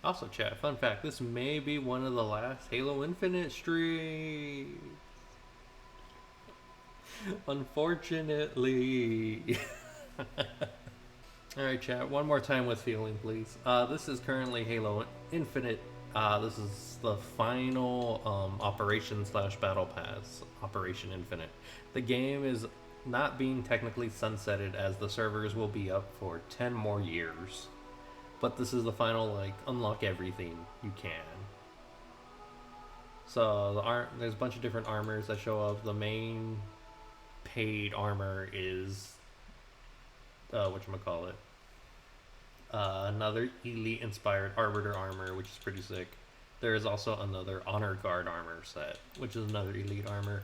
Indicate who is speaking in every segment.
Speaker 1: Also, chat, fun fact, this may be one of the last Halo Infinite streams. Unfortunately. Alright, chat, one more time with feeling, please. This is currently Halo Infinite. This is the final operation slash battle pass, Operation Infinite. The game is not being technically sunsetted as the servers will be up for 10 more years. But this is the final, like, unlock everything you can. So there's a bunch of different armors that show up. The main paid armor is whatchamacallit. Another elite inspired arbiter armor, which is pretty sick. There is also another honor guard armor set, which is another elite armor.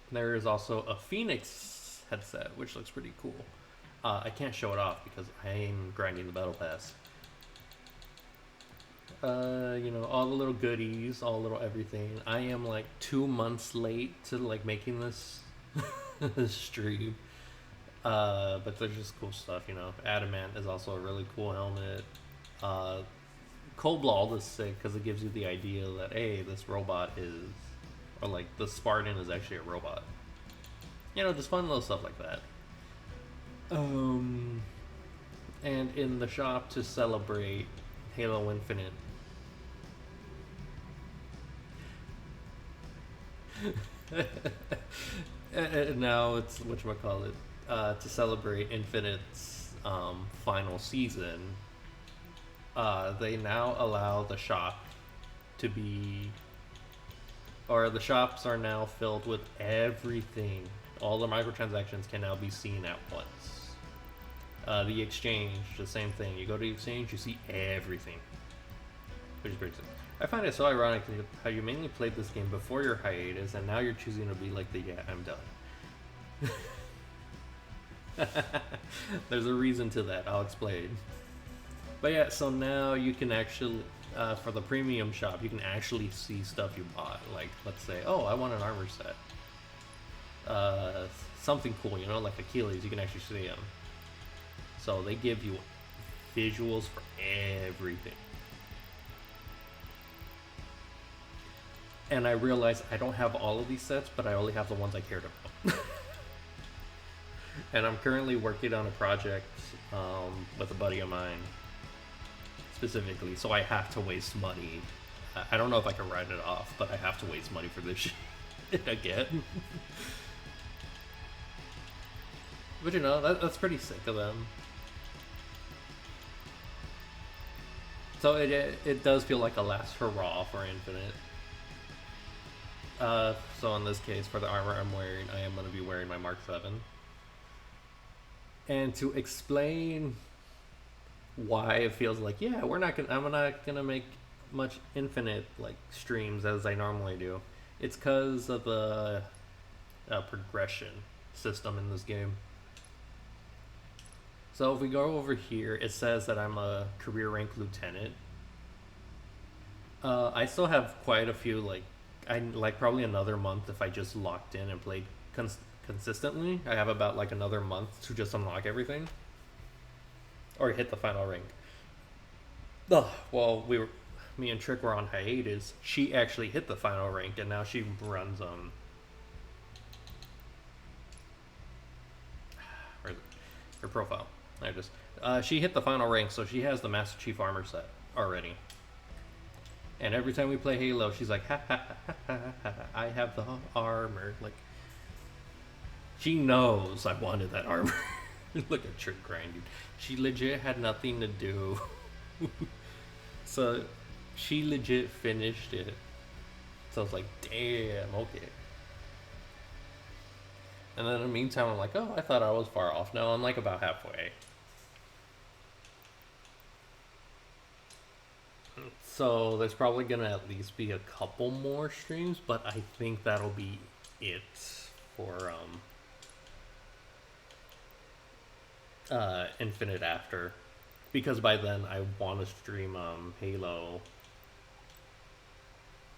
Speaker 1: There is also a phoenix headset, which looks pretty cool. I can't show it off because I'm grinding the battle pass. You know, all the little goodies, all little everything. I am like 2 months late to like making this stream. But there's just cool stuff, you know. Adamant is also a really cool helmet. Cobalt is sick because it gives you the idea that, hey, this robot is, or like the Spartan is actually a robot. You know, just fun little stuff like that. And in the shop to celebrate Halo Infinite. And now it's whatchamacallit. To celebrate Infinite's final season, they now allow the shop to be, or the shops are now filled with everything. All the microtransactions can now be seen at once. The exchange, the same thing. You go to the exchange, you see everything, which is pretty sick. I find it so ironic how you mainly played this game before your hiatus, and now you're choosing to be like the I'm done. There's a reason to that. I'll explain. But yeah, so now you can actually, for the premium shop, you can actually see stuff you bought. Like, let's say, oh, I want an armor set. Something cool, you know, like Achilles, you can actually see them. So they give you visuals for everything. And I realized I don't have all of these sets, but I only have the ones I cared about. And I'm currently working on a project with a buddy of mine, specifically, so I have to waste money. I don't know if I can write it off, but I have to waste money for this shit again. But you know, that's pretty sick of them. So it does feel like a last hurrah for Infinite. So in this case, for the armor I'm wearing, I am going to be wearing my Mark 7. And to explain why it feels like, yeah, I'm not gonna make much Infinite like streams as I normally do. It's because of the progression system in this game. So if we go over here, it says that I'm a career rank lieutenant. I still have quite a few, like, probably another month if I just locked in and played consistently. I have about like another month to just unlock everything or hit the final rank. Well, me and Trick were on hiatus. She actually hit the final rank, and now she runs her profile. She hit the final rank, so she has the Master Chief armor set already. And every time we play Halo, she's like, ha ha ha ha ha, I have the armor. Like, she knows I wanted that armor. Look at Trick grinding. She legit had nothing to do. So she legit finished it. So I was like, damn, okay. And then in the meantime, I'm like, oh, I thought I was far off. No, I'm like about halfway. So there's probably gonna at least be a couple more streams, but I think that'll be it for Infinite after, because by then I want to stream Halo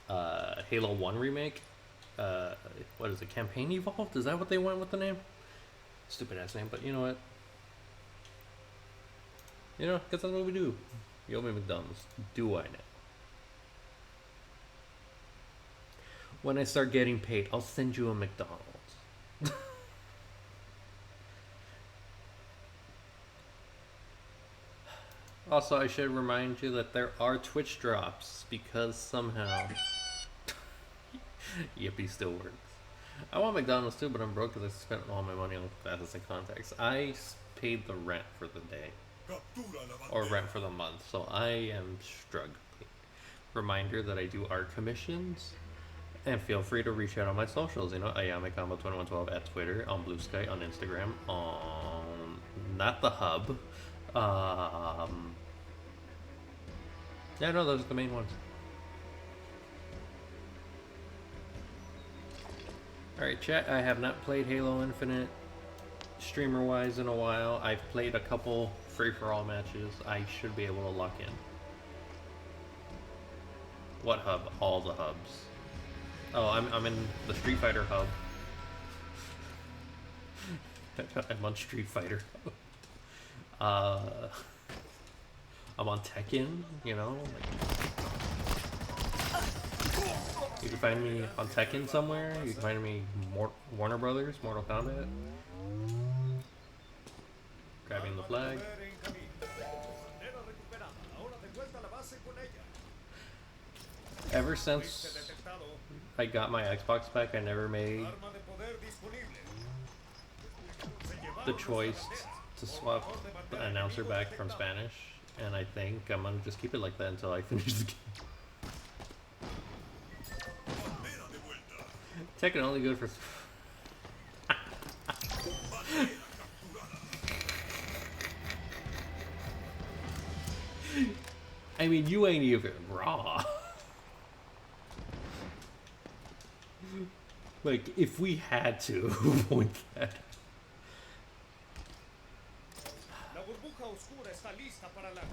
Speaker 1: 1 remake. What is it, Campaign Evolved? Is that what they went with the name? Stupid ass name, but you know what? You know, because that's what we do. You owe me McDonald's. Do I now? When I start getting paid, I'll send you a McDonald's. Also, I should remind you that there are Twitch drops because somehow Yippee still works. I want McDonald's too, but I'm broke because I spent all my money on Facets and Contacts. I paid the rent for the day, or rent for the month, so I am struggling. Reminder that I do art commissions, and feel free to reach out on my socials. You know, Ayamecombo2112 at Twitter, on Blue Sky, on Instagram, on not the hub. Yeah, no, those are the main ones. Alright, chat, I have not played Halo Infinite streamer-wise in a while. I've played a couple free-for-all matches. I should be able to lock in. What hub? All the hubs. Oh, I'm in the Street Fighter hub. I'm on Street Fighter. I'm on Tekken, you know? You can find me on Tekken somewhere. You can find me Warner Brothers, Mortal Kombat. Grabbing the flag. Ever since I got my Xbox back, I never made the choice to swap the announcer back from Spanish, and I think I'm gonna just keep it like that until I finish the game. Tekken only good for... I mean, you ain't even raw. Like, if we had to point that.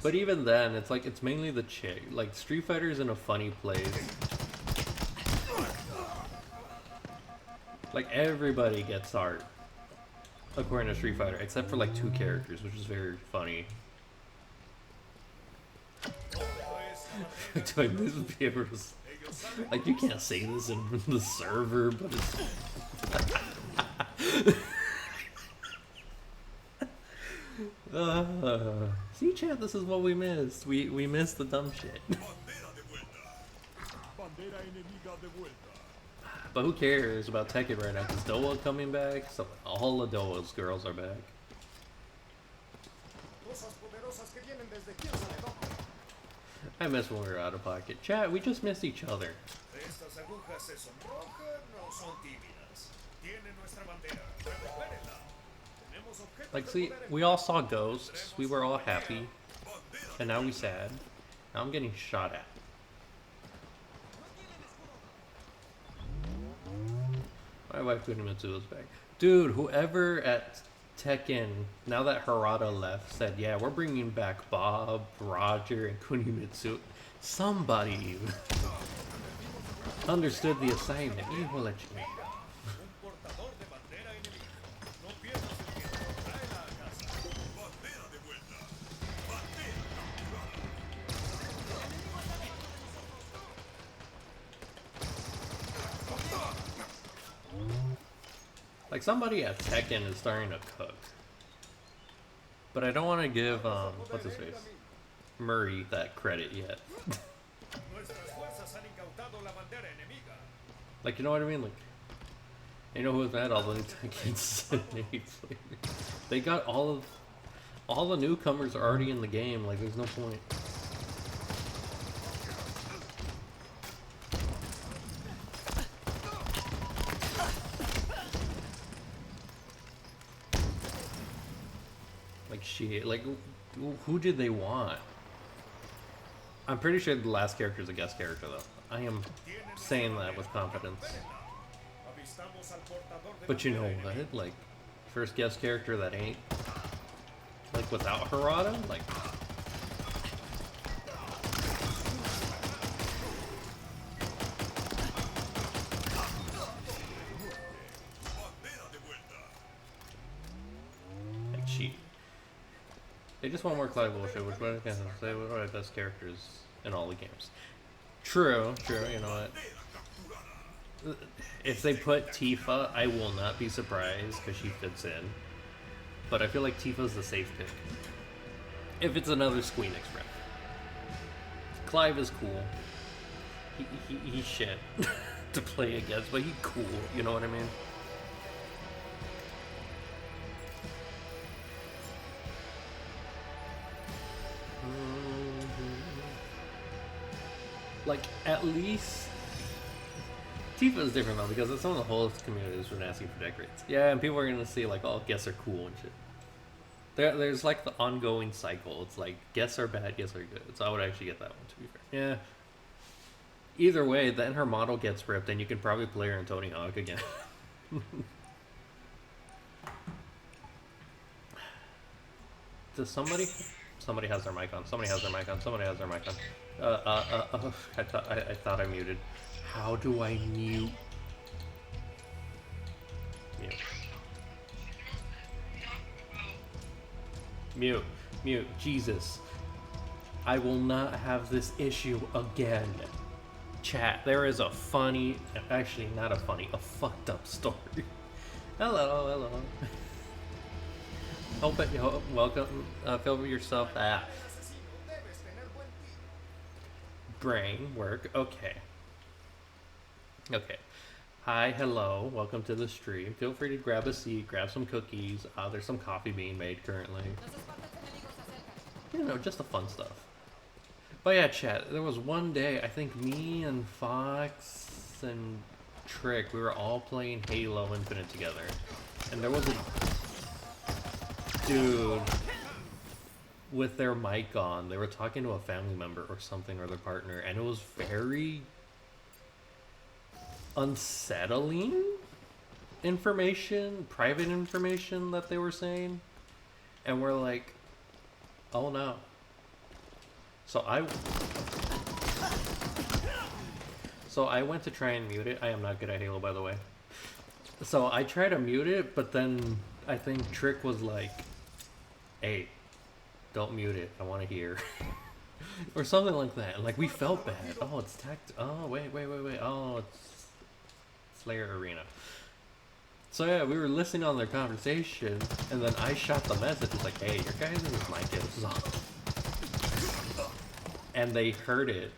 Speaker 1: But even then, it's like, it's mainly the chick. Like, Street Fighter's in a funny place. Like, everybody gets art, according to Street Fighter, except for like 2 characters, which is very funny. Do I miss be able to, like, you can't say this in the server, but it's... See, chat, this is what we missed. We missed the dumb shit. But who cares about Tekken right now? Because Doa coming back, so all of Doa's girls are back. I miss when we were out of pocket. Chat, we just missed each other. Like, see, we all saw ghosts. We were all happy. And now we sad. Now I'm getting shot at. My wife Kunimitsu is back. Dude, whoever at Tekken, now that Harada left, said, yeah, we're bringing back Bob, Roger, and Kunimitsu. Somebody understood the assignment. He will let you know. Like, somebody at Tekken is starting to cook. But I don't want to give, what's his face? Murray that credit yet. Like, you know what I mean? Like, you know who was mad? All the new Tekkens. They got all the newcomers are already in the game. Like, there's no point. Shit, like, who did they want? I'm pretty sure the last character is a guest character, though. I am saying that with confidence. But you know what? Like, first guest character that ain't, like, without Harada? Like... They just want more Clive bullshit, which one can say one of the best characters in all the games. True, you know what? If they put Tifa, I will not be surprised because she fits in. But I feel like Tifa's the safe pick. If it's another Squeenix rep. Clive is cool. He's shit to play against, but he's cool, you know what I mean? Like, at least Tifa is different though, because some of the whole community has been asking for deck rates. Yeah, and people are gonna see like, oh, guests are cool and shit. There's like the ongoing cycle. It's like guests are bad, guests are good. So I would actually get that one, to be fair. Yeah. Either way, then her model gets ripped, and you can probably play her in Tony Hawk again. Does somebody? Somebody has their mic on. Somebody has their mic on. Somebody has their mic on. I thought I muted. How do I mute? Mute. Jesus. I will not have this issue again. Chat, there is a funny, actually not a funny, a fucked up story. Hello. Welcome, feel yourself. Brain work, okay. Hi, hello, welcome to the stream. Feel free to grab a seat, grab some cookies. There's some coffee being made currently. You know, just the fun stuff. But yeah, chat, there was one day, I think me and Fox and Trick, we were all playing Halo Infinite together. And there was a dude with their mic on. They were talking to a family member or something, or their partner, and it was very unsettling information, private information that they were saying. And we're like, oh no. So I went to try and mute it. I am not good at Halo, by the way. So I tried to mute it, but then I think Trick was like, hey, don't mute it. I want to hear. Or something like that. And like, we felt bad. Oh, it's tact. Oh, wait. Oh, it's Slayer Arena. So yeah, we were listening on their conversation, and then I shot the message. It's like, hey, your guys' mic is off. And they heard it,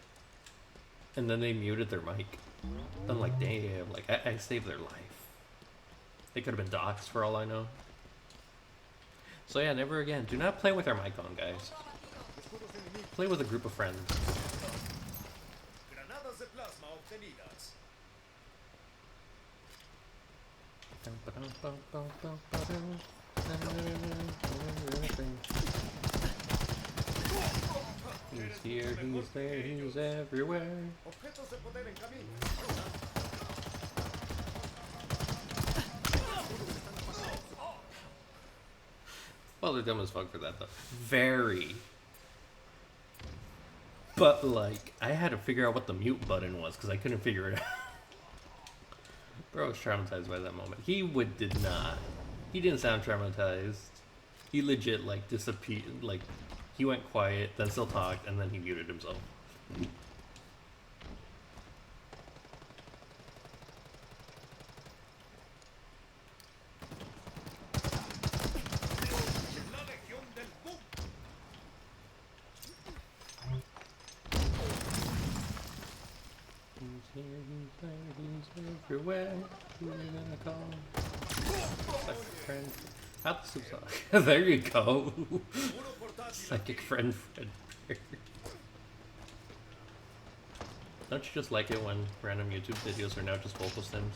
Speaker 1: and then they muted their mic. I'm like, damn, like, I saved their life. They could have been doxxed for all I know. So yeah, never again. Do not play with our mic on, guys. Play with a group of friends. He's here, he's there, he's everywhere. Well, they're dumb as fuck for that, though. Very. But, like, I had to figure out what the mute button was, because I couldn't figure it out. Bro was traumatized by that moment. He did not. He didn't sound traumatized. He legit, like, disappeared. Like, he went quiet, then still talked, and then he muted himself. He's everywhere. Who are you gonna call? Psychic friend. There you go. Psychic friend. Don't you just like it when random YouTube videos are now just vocal stems?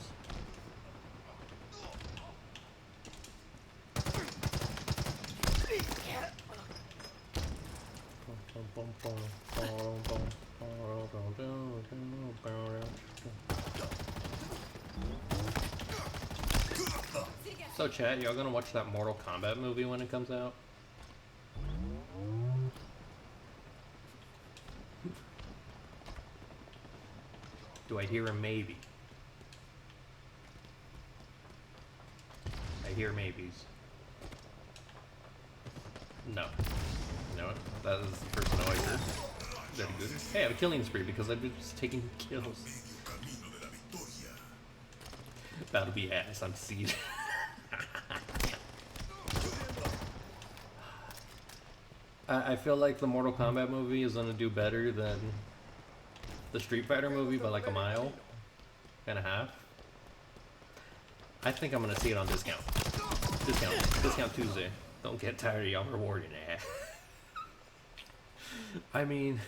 Speaker 1: So chat, y'all gonna watch that Mortal Kombat movie when it comes out? Do I hear a maybe? I hear maybes. No. know what? That is the first no I heard. Very good. Hey, I have a killing spree because I've been just taking kills. That'll be ass. I'm seed. I feel like the Mortal Kombat movie is gonna do better than the Street Fighter movie by like a mile and a half. I think I'm gonna see it on discount. Discount Tuesday. Don't get tired of y'all rewarding it. I mean,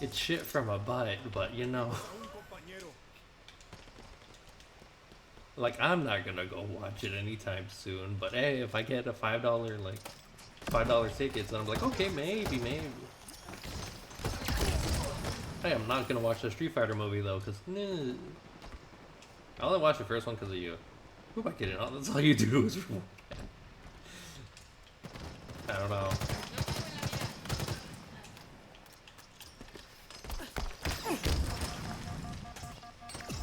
Speaker 1: it's shit from a butt, but you know, like I'm not gonna go watch it anytime soon. But hey, if I get a $5 tickets, then I'm like, okay, maybe. Hey, I'm not gonna watch the Street Fighter movie though, cause I only watched the first one because of you. Who am I kidding? That's all you do is I don't know.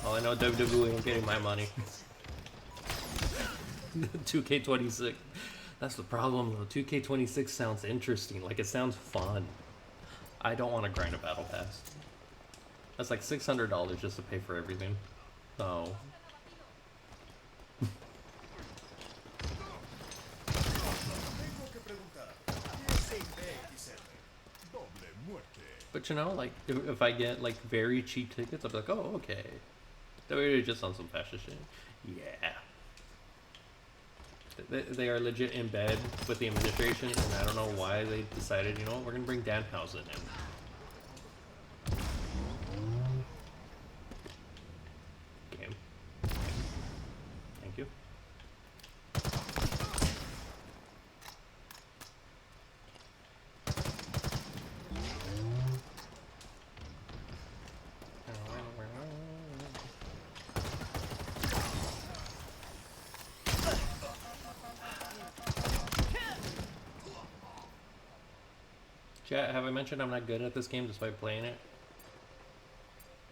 Speaker 1: All I know, WWE ain't getting my money. 2K26. That's the problem though. 2K26 sounds interesting. Like it sounds fun. I don't want to grind a battle pass. That's like $600 just to pay for everything. So. But you know, like, if I get, like, very cheap tickets, I'll be like, oh, okay. They're just on some fascist shit. Yeah. They are legit in bed with the administration, and I don't know why they decided, you know what, we're gonna bring Danhausen in. Game. Thank you. Chat, have I mentioned I'm not good at this game despite playing it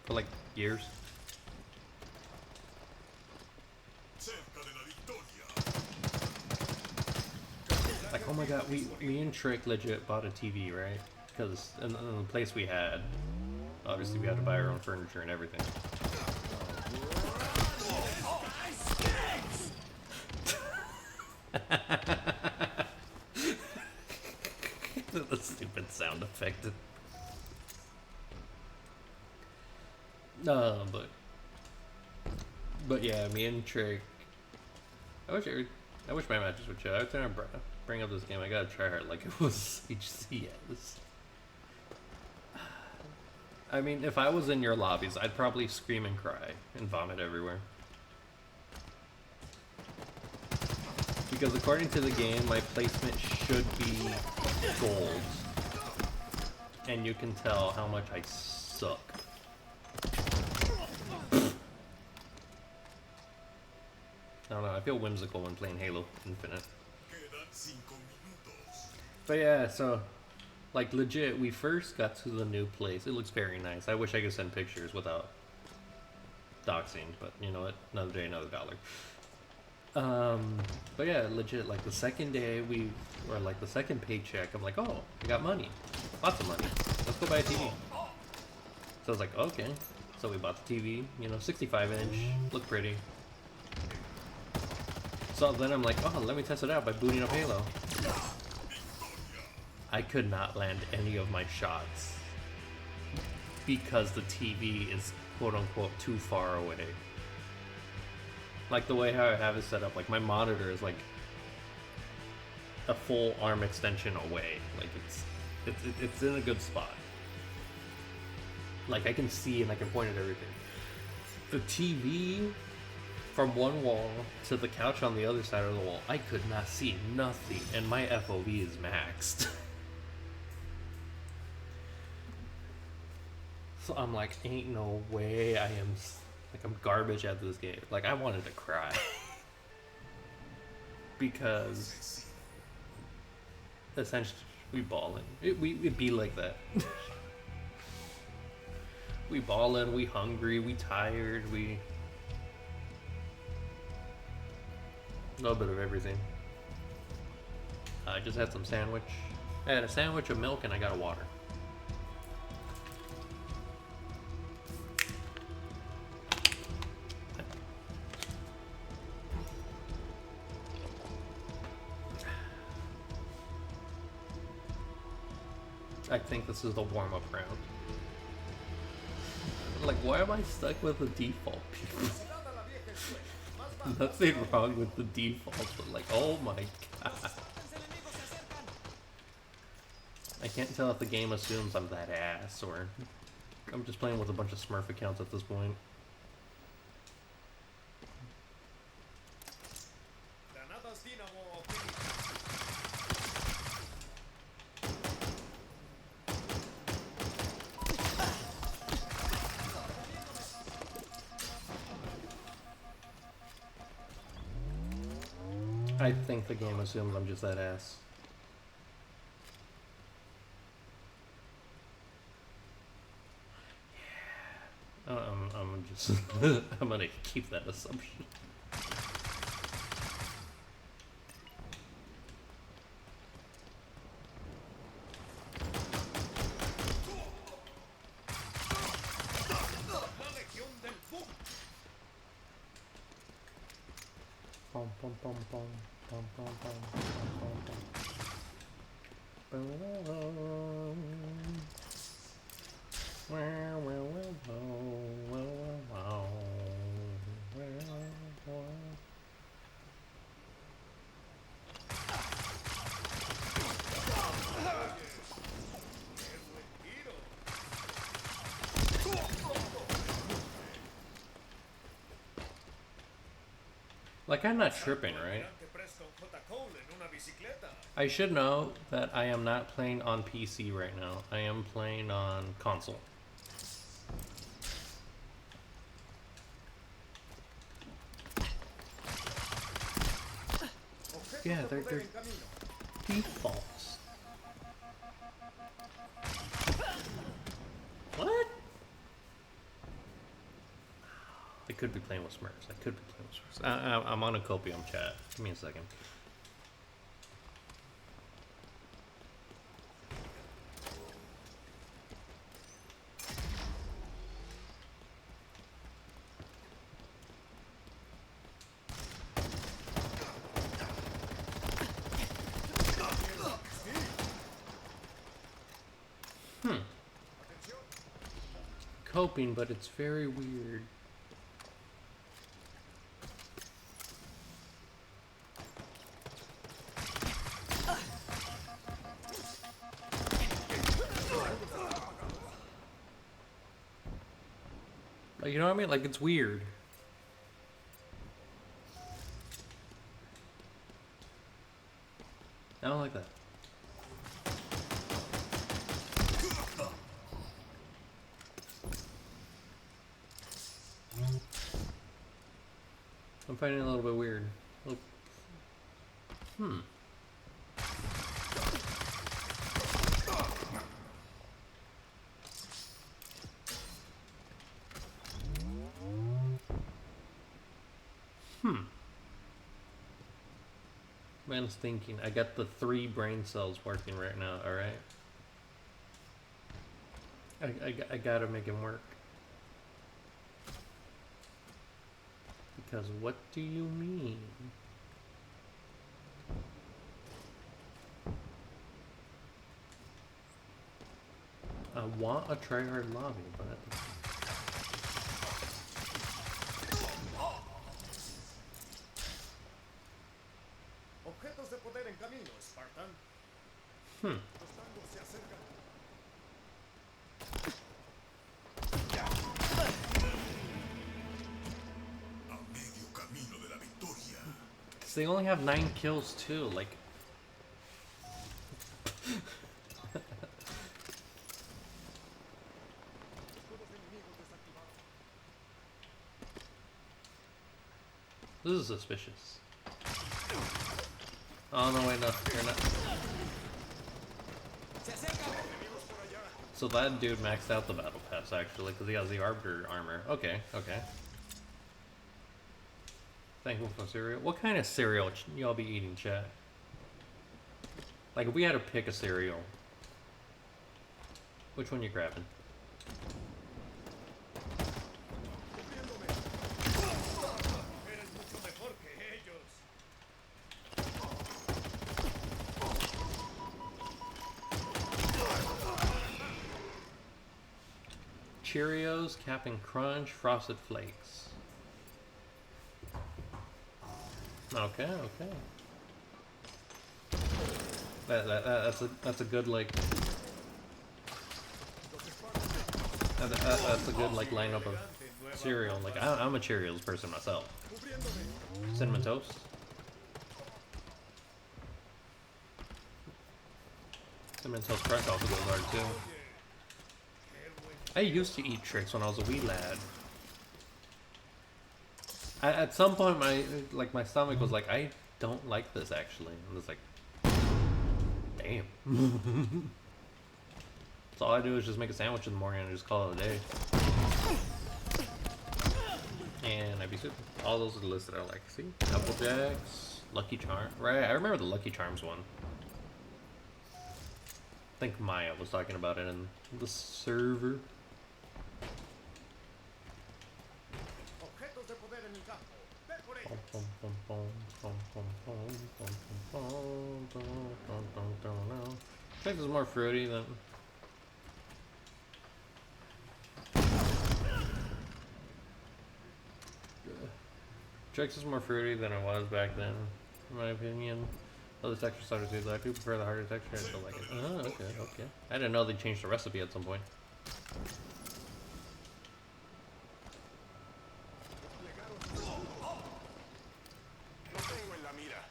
Speaker 1: for like years? Like, oh my god, me and Trick legit bought a TV, right? Because in the place we had, obviously we had to buy our own furniture and everything. The stupid sound effect. But yeah, me and Trick. I wish my matches would show. I was trying to bring up this game. I gotta try hard like it was HCS. I mean, if I was in your lobbies, I'd probably scream and cry and vomit everywhere. Because according to the game, my placement should be gold. And you can tell how much I suck. I don't know, I feel whimsical when playing Halo Infinite. But yeah, so, like legit, we first got to the new place. It looks very nice. I wish I could send pictures without doxing, but you know what? Another day, another dollar. But yeah, legit, like the second day or like the second paycheck, I'm like, oh, I got money. Lots of money. Let's go buy a TV. So I was like, okay. So we bought the TV, you know, 65-inch, looked pretty. So then I'm like, oh, let me test it out by booting up Halo. I could not land any of my shots because the TV is quote-unquote too far away. Like the way how I have it set up, like my monitor is like a full arm extension away. Like it's in a good spot. Like I can see and I can point at everything. The TV from one wall to the couch on the other side of the wall, I could not see nothing, and my FOV is maxed. So I'm like, ain't no way I'm garbage at this game. Like, I wanted to cry. Because essentially we ballin'. It'd be like that. We ballin', we hungry, we tired, a little bit of everything. I just had some sandwich. I had a sandwich of milk and I got a water. I think this is the warm-up round. Like, why am I stuck with the default, people? Nothing wrong with the default, but like, oh my god. I can't tell if the game assumes I'm that ass, or I'm just playing with a bunch of Smurf accounts at this point. I think the game assumes I'm just that ass. I'm just I'm gonna keep that assumption. Pom pom pom pom pom pom pom pom pom pom. Like, I'm not tripping, right? I should know that I am not playing on PC right now. I am playing on console. Yeah, they're defaults. What? I could be playing with Smurfs. I could be playing with Smurfs. I'm on a Copium chat. Give me a second. Coping, but it's very weird. Like, you know what I mean? Like, it's weird. I don't like that. I'm finding it a little bit weird. Man's thinking. I got the 3 brain cells working right now, alright? I gotta make him work. Because what do you mean? I want a tryhard lobby, but...
Speaker 2: Objetos de poder en camino, Spartan. Los tangos se acercan.
Speaker 3: A medio camino de la victoria.
Speaker 1: Because they only have 9 kills too, like... This is suspicious. Oh no, wait, no, you're not. So that dude maxed out the battle pass actually, because he has the Arbiter armor. Okay, okay. Thankful for cereal. What kind of cereal y'all be eating, chat? Like, if we had to pick a cereal, which one you grabbing?
Speaker 2: Eres mucho mejor que ellos.
Speaker 1: Cheerios, Cap'n Crunch, Frosted Flakes. Okay, okay. That's a good like. That's a good like lineup of cereal. Like I'm a Cheerios person myself. Cinnamon Toast. Cinnamon Toast Crunch also goes hard too. I used to eat Trix when I was a wee lad. At some point, my stomach was like, I don't like this actually. And it's like, damn. So all I do is just make a sandwich in the morning and just call it a day. And I'd be super. All those are the lists that I like. See, Apple Jacks, Lucky Charm. Right, I remember the Lucky Charms one. I think Maya was talking about it in the server.
Speaker 2: Objetos de poder en el campo. Ve por ellos.
Speaker 1: Trix is more fruity than. Trix is more fruity than it was back then, in my opinion. Other texture starters do, though I do prefer the harder texture. I still like it. Oh, okay, okay. I didn't know they changed the recipe at some point.
Speaker 3: Lo tengo en la mira.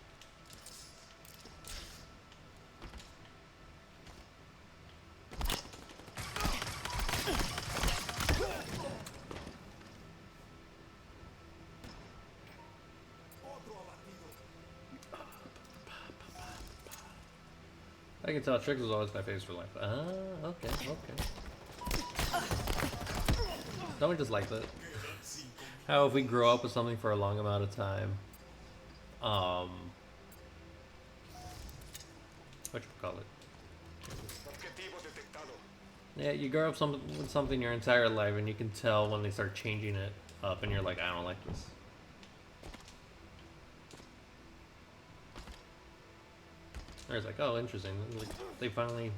Speaker 3: Otro abatido.
Speaker 1: I can tell Trix was always my face for life. Ah, okay, okay. Don't we just like that? How if we grow up with something for a long amount of time, what you call it?
Speaker 3: Objetivo detectado.
Speaker 1: Yeah, you grow up with something your entire life, and you can tell when they start changing it up, and you're like, I don't like this. Or it's like, oh, interesting. Like, they finally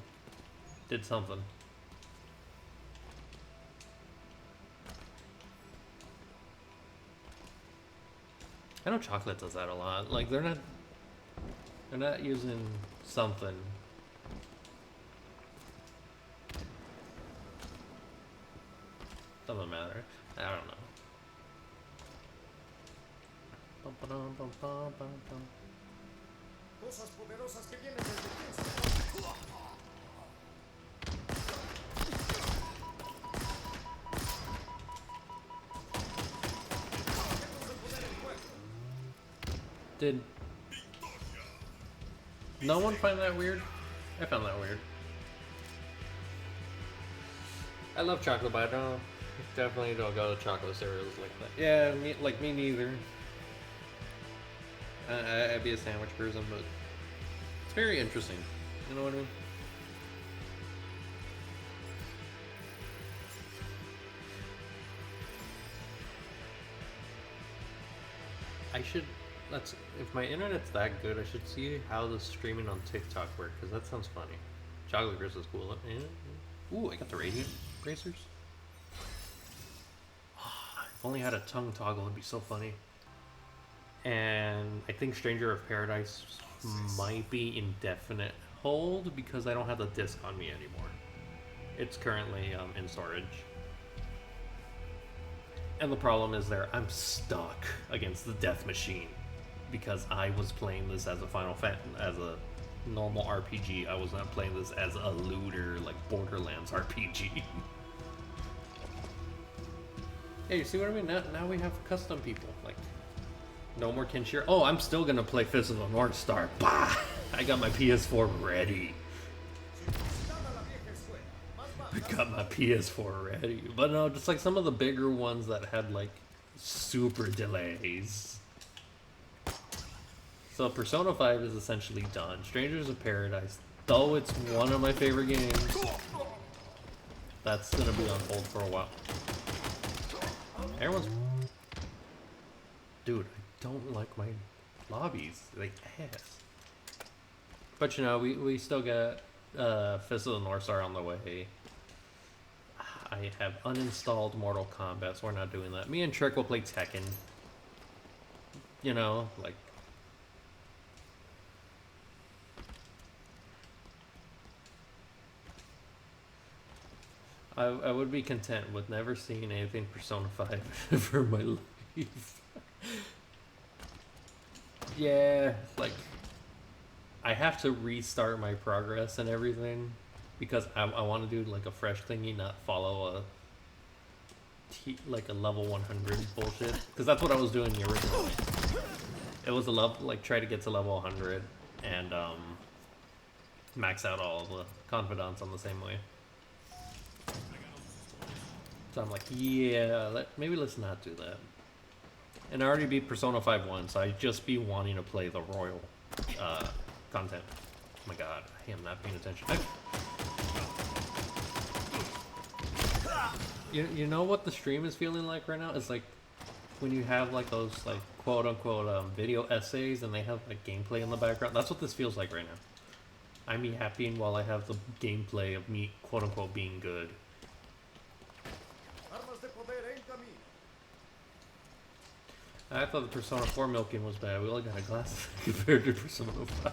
Speaker 1: did something. I know chocolate does that a lot. Like they're not using something. Doesn't matter. I don't know.
Speaker 2: Cosas poderosas que vienen desde Kingston.
Speaker 1: Did no one find that weird? I found that weird. I love chocolate, but I definitely don't go to chocolate cereals like that. Yeah, me neither. I'd be a sandwich person, but it's very interesting. You know what I mean? If my internet's that good, I should see how the streaming on TikTok works, because that sounds funny. Chocolate Crisp is cool. Ooh, I got the Radiant Racers. If only I had a tongue toggle, it'd be so funny. And I think Stranger of Paradise might be indefinite hold because I don't have the disc on me anymore. It's currently in storage. And the problem is I'm stuck against the Death Machine because I was playing this as as a normal RPG. I was not playing this as a looter, like Borderlands RPG. Yeah, you see what I mean? Now we have custom people. Like, no more Kenshiro. Oh, I'm still gonna play Fist of the North Star. Bah! I got my PS4 ready. I got my PS4 ready. But no, just like some of the bigger ones that had like super delays. So Persona 5 is essentially done. Strangers of Paradise, though it's one of my favorite games, that's gonna be on hold for a while. Everyone's... Dude, I don't like my lobbies. Like ass. But you know, we still got Fist of the North Star on the way. I have uninstalled Mortal Kombat, so we're not doing that. Me and Trick will play Tekken. You know, like... I would be content with never seeing anything Persona 5 for my life. Yeah, like... I have to restart my progress and everything. Because I want to do like a fresh thingy, not follow like a level 100 bullshit. Because that's what I was doing originally. It was a level, like try to get to level 100 and max out all the confidants on the same way. So I'm like, yeah, maybe let's not do that. And I already beat Persona 5 once, so I'd just be wanting to play the Royal content. Oh my god, I am not paying attention. You know what the stream is feeling like right now? It's like when you have like those like quote unquote video essays and they have like gameplay in the background. That's what this feels like right now. I'm yapping while I have the gameplay of me quote unquote being good.
Speaker 2: Armas de poder en camino.
Speaker 1: I thought the Persona 4 milking was bad. We only got a glass compared to Persona 5.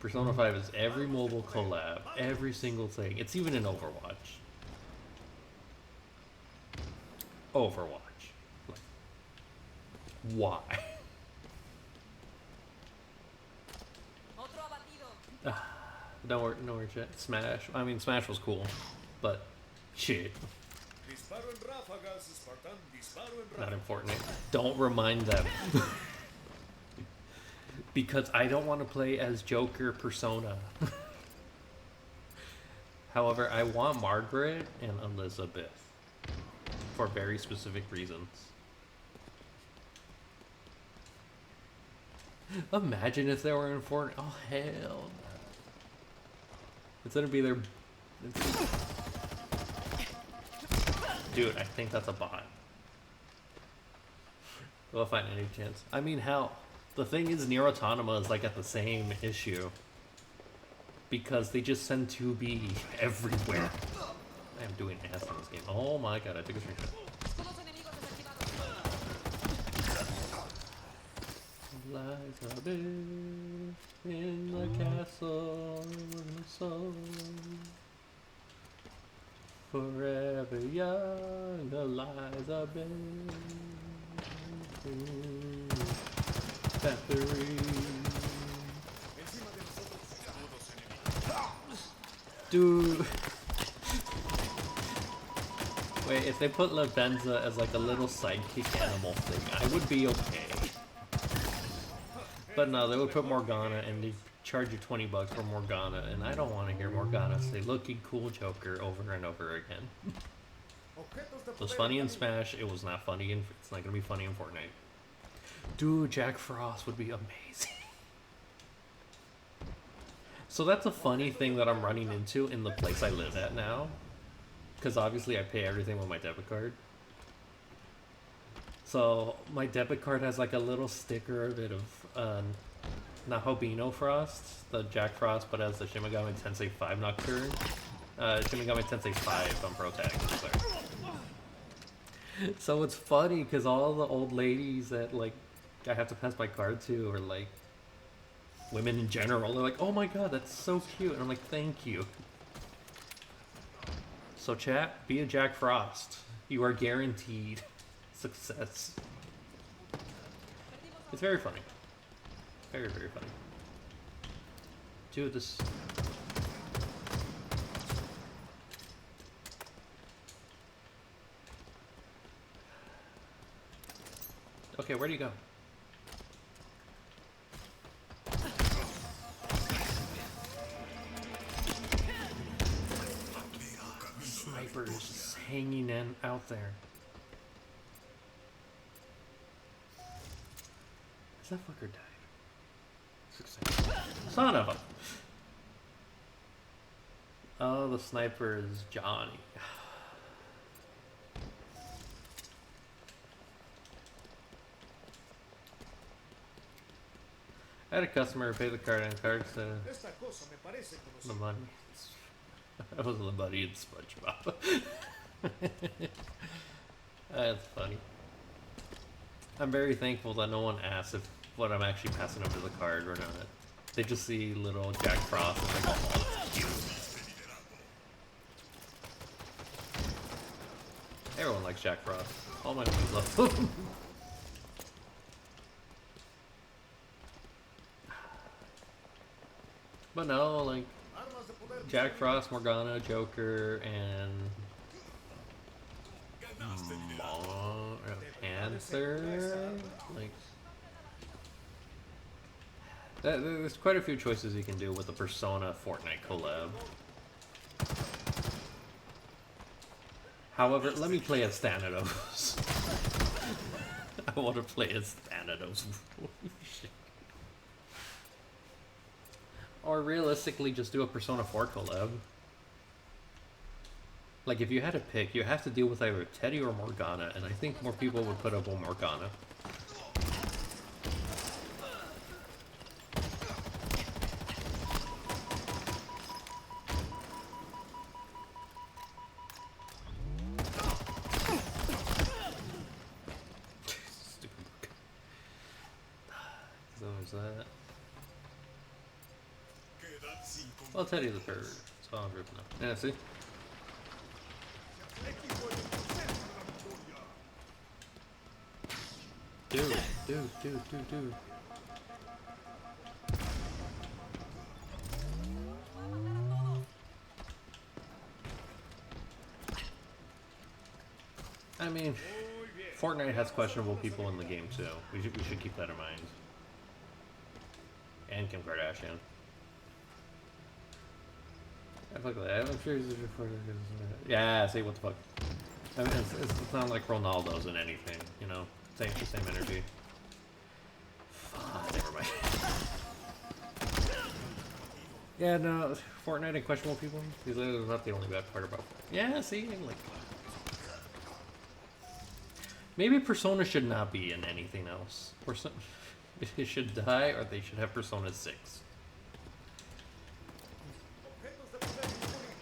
Speaker 1: Persona 5 is every mobile collab, every single thing. It's even in Overwatch. Overwatch. Like, why? Don't worry, chat. Smash. I mean, Smash was cool, but shit.
Speaker 2: Disparo en ráfagas, Spartan. Disparo en
Speaker 1: Not
Speaker 2: ráfagas.
Speaker 1: important. Don't remind them. Because I don't want to play as Joker Persona. However, I want Margaret and Elizabeth. For very specific reasons. Imagine if they were in Fortnite. Oh, hell no. It's gonna be their... Dude, I think that's a bot. We'll find any chance. I mean, hell. The thing is, Nier Automata is like at the same issue. Because they just send 2B everywhere. I am doing ass in this game. Oh my god, I took a screenshot. Lies a bit in the castle in the sun. Forever young, Eliza Ben. Battery. Dude. Wait, if they put Lavenza as like a little sidekick animal thing, I would be okay. But no, they would put Morgana and they charge you $20 for Morgana, and I don't want to hear Morgana say "looking cool Joker" over and over again. It was funny in Smash, it was not funny in... It's not gonna be funny in Fortnite. Dude, Jack Frost would be amazing. So that's a funny thing that I'm running into in the place I live at now. Because obviously I pay everything with my debit card. So my debit card has like a little sticker of it of not Hobino Frost, the Jack Frost, but as the Shin Megami Tensei 5 Nocturne. Shin Megami Tensei 5 on Pro Tag, sorry. So it's funny because all the old ladies that like I have to pass my card to are like women in general. They're like, "Oh my god, that's so cute," and I'm like, "Thank you." So chat, be a Jack Frost. You are guaranteed success. It's very funny. Very, very funny. Dude, this... Okay, where do you go? Sniper is just hanging in out there. Is that fucker died? Son of a. Oh, the sniper is Johnny. I had a customer pay the card and card said
Speaker 2: Esta cosa me parece
Speaker 1: the
Speaker 2: conocida.
Speaker 1: money. I was the buddy in SpongeBob. That's funny. I'm very thankful that no one asks if what I'm actually passing over the card or not. They just see little Jack Frost and they're like, oh, that's cute. Everyone likes Jack Frost. All my friends love him. But no, like
Speaker 2: Armas de poder.
Speaker 1: Jack Frost, Morgana, Joker, and Panther. Like there's quite a few choices you can do with the Persona Fortnite collab. However, let me play as Thanatos. I want to play as Thanatos. Or realistically, just do a Persona 4 collab. Like, if you had to pick, you have to deal with either Teddy or Morgana, and I think more people would put up with Morgana. Stupid. So there's that. Well, Teddy's a pervert, so I'm ripping up. Yeah, see? Dude. I mean, Fortnite has questionable people in the game too. We should keep that in mind. And Kim Kardashian. I fuck with that. I'm sure he's yeah, see, what the fuck. I mean, it's not like Ronaldo's in anything, you know? Same energy. Fuck, never mind. Yeah, no, Fortnite and questionable people. These are not the only bad part about Fortnite. Yeah, see, like... Maybe Persona should not be in anything else. It should die, or they should have Persona 6.
Speaker 2: Objetos de poder disponibles.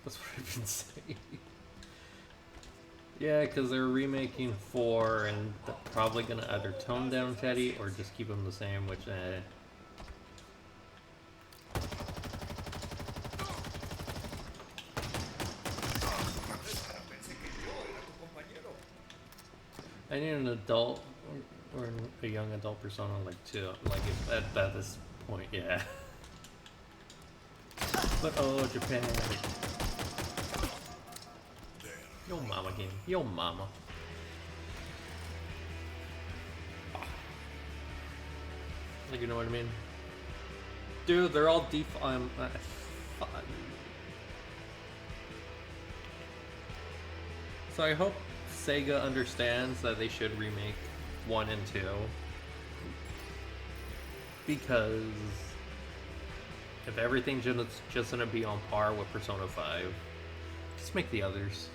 Speaker 1: That's what I've been saying. Yeah, because they're remaking 4, and they're probably gonna either tone down Teddy or just keep him the same, which,
Speaker 2: Pensé que yo era tu compañero.
Speaker 1: I need an adult or a young adult Persona like 2. Like at this point, yeah. But oh, Japan. Yo mama game. Yo mama. Like, you know what I mean? Dude, they're all fun. So I hope Sega understands that they should remake 1 and 2. Because if everything's just gonna be on par with Persona 5, just make the others.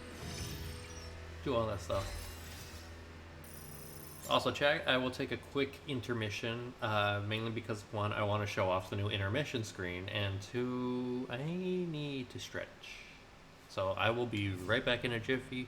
Speaker 1: Do all that stuff. Also, chat, I will take a quick intermission, mainly because 1, I want to show off the new intermission screen, and 2, I need to stretch. So I will be right back in a jiffy.